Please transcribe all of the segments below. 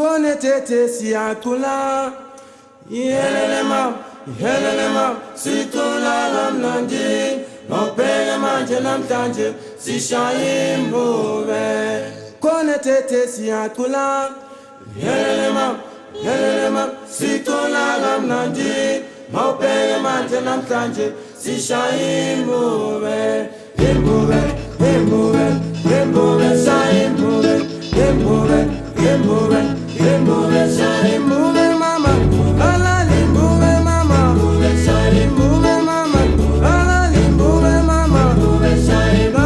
Kone tete siatula Yelelema Situla lamnandi Mopele manje namtanje Sishaimbuwe Kone tete siatula Yelelema Situla lamnandi Mopele manje namtanje Sishaimbuwe Imbuwe Shaimbuwe Imbuwe Shaimbuwe mama Ala limbuwe mama Shaimbuwe mama Ala limbuwe mama Shaimbuwe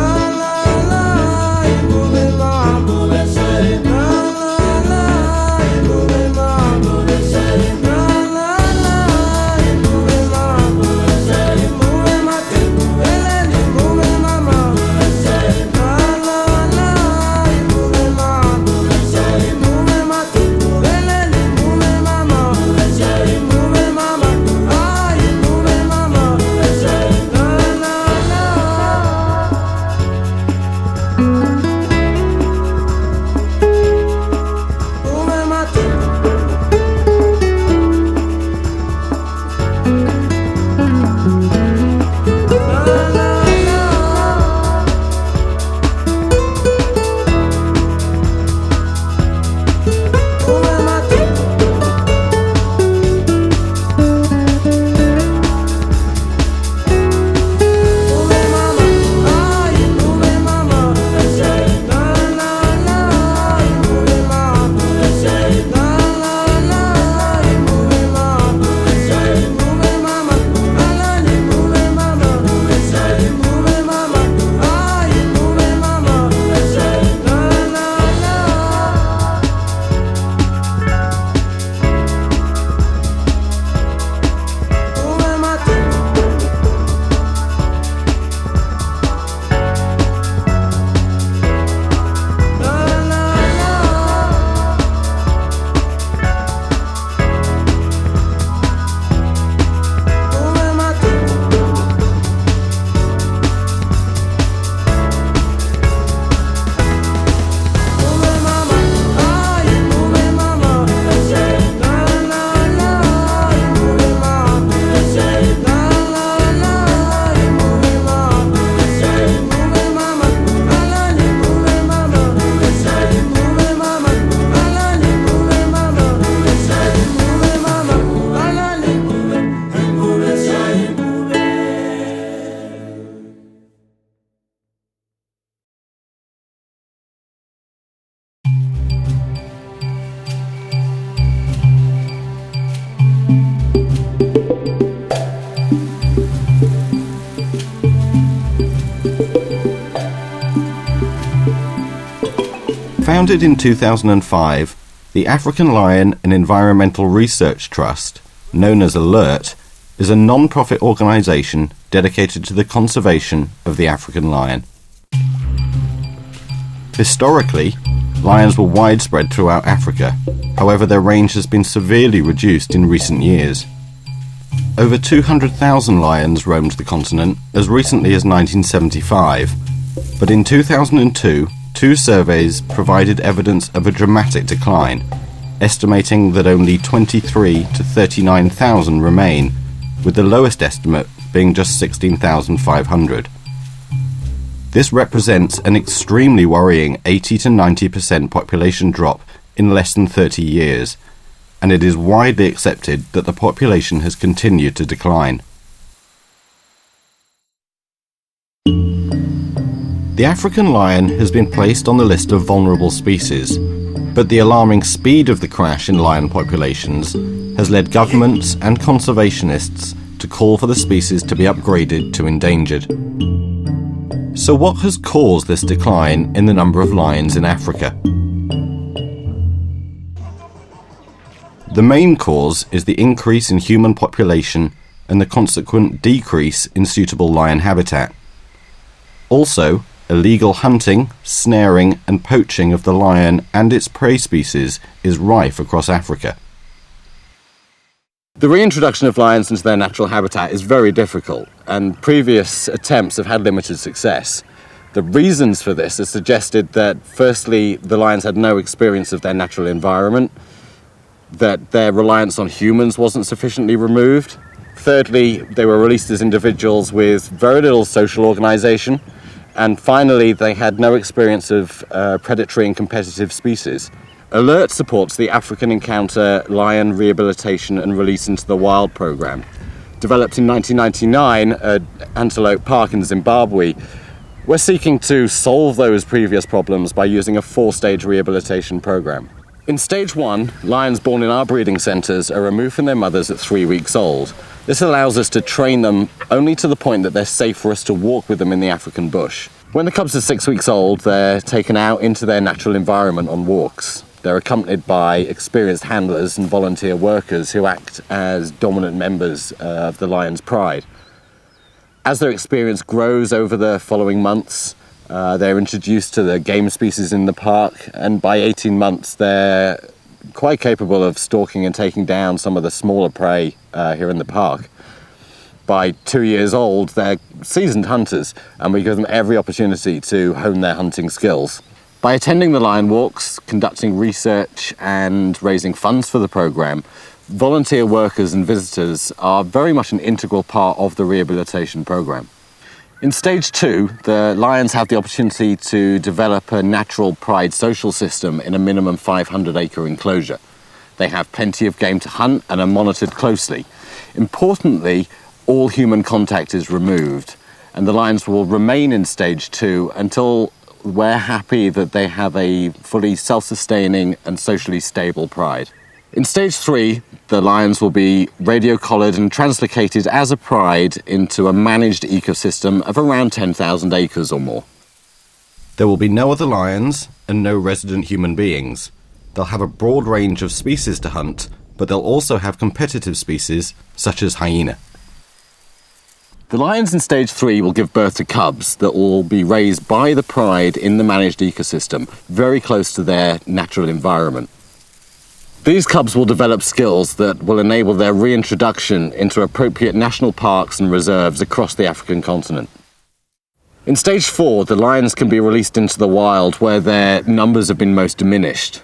Founded in 2005, the African Lion and Environmental Research Trust, known as ALERT, is a non-profit organisation dedicated to the conservation of the African lion. Historically, lions were widespread throughout Africa. However, their range has been severely reduced in recent years. Over 200,000 lions roamed the continent as recently as 1975, but in 2002, two surveys provided evidence of a dramatic decline, estimating that only 23 to 39,000 remain, with the lowest estimate being just 16,500. This represents an extremely worrying 80 to 90% population drop in less than 30 years, and it is widely accepted that the population has continued to decline. The African lion has been placed on the list of vulnerable species, but the alarming speed of the crash in lion populations has led governments and conservationists to call for the species to be upgraded to endangered. So what has caused this decline in the number of lions in Africa? The main cause is the increase in human population and the consequent decrease in suitable lion habitat. Also, illegal hunting, snaring and poaching of the lion and its prey species is rife across Africa. The reintroduction of lions into their natural habitat is very difficult, and previous attempts have had limited success. The reasons for this are suggested that, firstly, the lions had no experience of their natural environment, that their reliance on humans wasn't sufficiently removed. Thirdly, they were released as individuals with very little social organisation. And finally, they had no experience of predatory and competitive species. ALERT supports the African Encounter Lion Rehabilitation and Release into the Wild programme. Developed in 1999 at Antelope Park in Zimbabwe, we're seeking to solve those previous problems by using a 4-stage rehabilitation programme. In stage 1, lions born in our breeding centres are removed from their mothers at 3 weeks old. This allows us to train them only to the point that they're safe for us to walk with them in the African bush. When the cubs are 6 weeks old, they're taken out into their natural environment on walks. They're accompanied by experienced handlers and volunteer workers who act as dominant members of the lion's pride. As their experience grows over the following months, they're introduced to the game species in the park, and by 18 months they're quite capable of stalking and taking down some of the smaller prey here in the park. By 2 years old, they're seasoned hunters, and we give them every opportunity to hone their hunting skills. By attending the lion walks, conducting research and raising funds for the programme, volunteer workers and visitors are very much an integral part of the rehabilitation programme. In stage 2, the lions have the opportunity to develop a natural pride social system in a minimum 500-acre enclosure. They have plenty of game to hunt and are monitored closely. Importantly, all human contact is removed, and the lions will remain in stage 2 until we're happy that they have a fully self-sustaining and socially stable pride. In stage 3, the lions will be radio-collared and translocated as a pride into a managed ecosystem of around 10,000 acres or more. There will be no other lions and no resident human beings. They'll have a broad range of species to hunt, but they'll also have competitive species such as hyena. The lions in stage 3 will give birth to cubs that will be raised by the pride in the managed ecosystem, very close to their natural environment. These cubs will develop skills that will enable their reintroduction into appropriate national parks and reserves across the African continent. In stage 4, the lions can be released into the wild where their numbers have been most diminished.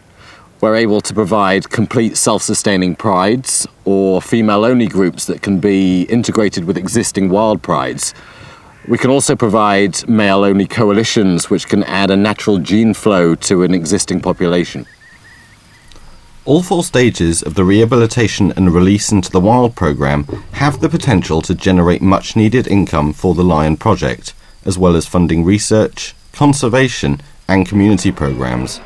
We're able to provide complete self-sustaining prides or female-only groups that can be integrated with existing wild prides. We can also provide male-only coalitions which can add a natural gene flow to an existing population. All 4 stages of the Rehabilitation and Release into the Wild programme have the potential to generate much-needed income for the Lion Project, as well as funding research, conservation and community programmes.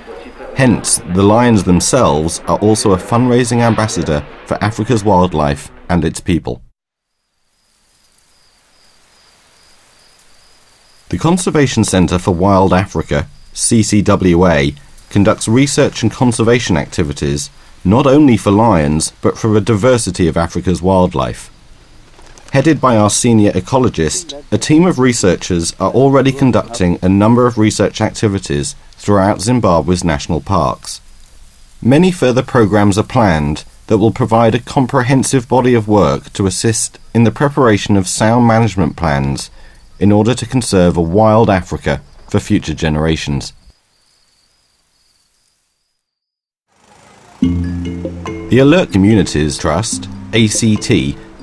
Hence, the lions themselves are also a fundraising ambassador for Africa's wildlife and its people. The Conservation Centre for Wild Africa, CCWA, conducts research and conservation activities not only for lions but for a diversity of Africa's wildlife. Headed by our senior ecologist, a team of researchers are already conducting a number of research activities throughout Zimbabwe's national parks. Many further programmes are planned that will provide a comprehensive body of work to assist in the preparation of sound management plans in order to conserve a wild Africa for future generations. The Alert Communities Trust, ACT,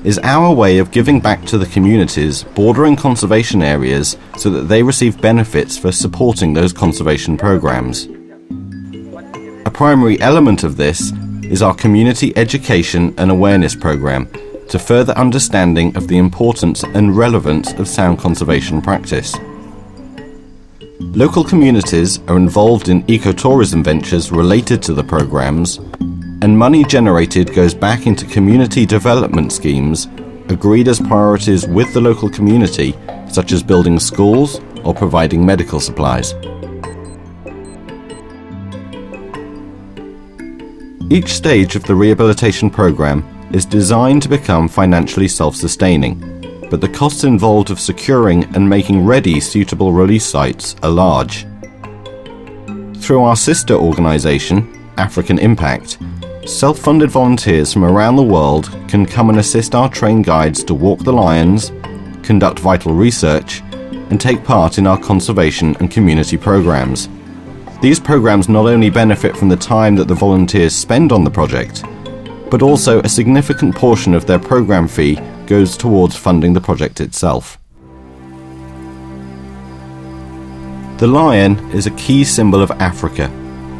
is our way of giving back to the communities bordering conservation areas so that they receive benefits for supporting those conservation programs. A primary element of this is our community education and awareness program to further understanding of the importance and relevance of sound conservation practice. Local communities are involved in ecotourism ventures related to the programs, and money generated goes back into community development schemes agreed as priorities with the local community, such as building schools or providing medical supplies. Each stage of the rehabilitation program is designed to become financially self-sustaining, but the costs involved of securing and making ready suitable release sites are large. Through our sister organisation, African Impact, self-funded volunteers from around the world can come and assist our trained guides to walk the lions, conduct vital research, and take part in our conservation and community programs. These programs not only benefit from the time that the volunteers spend on the project, but also a significant portion of their program fee goes towards funding the project itself. The lion is a key symbol of Africa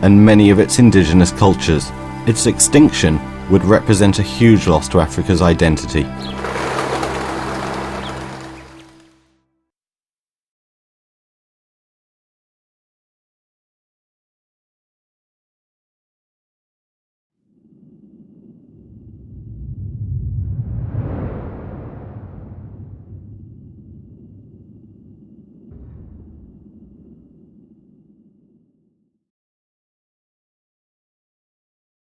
and many of its indigenous cultures. Its extinction would represent a huge loss to Africa's identity.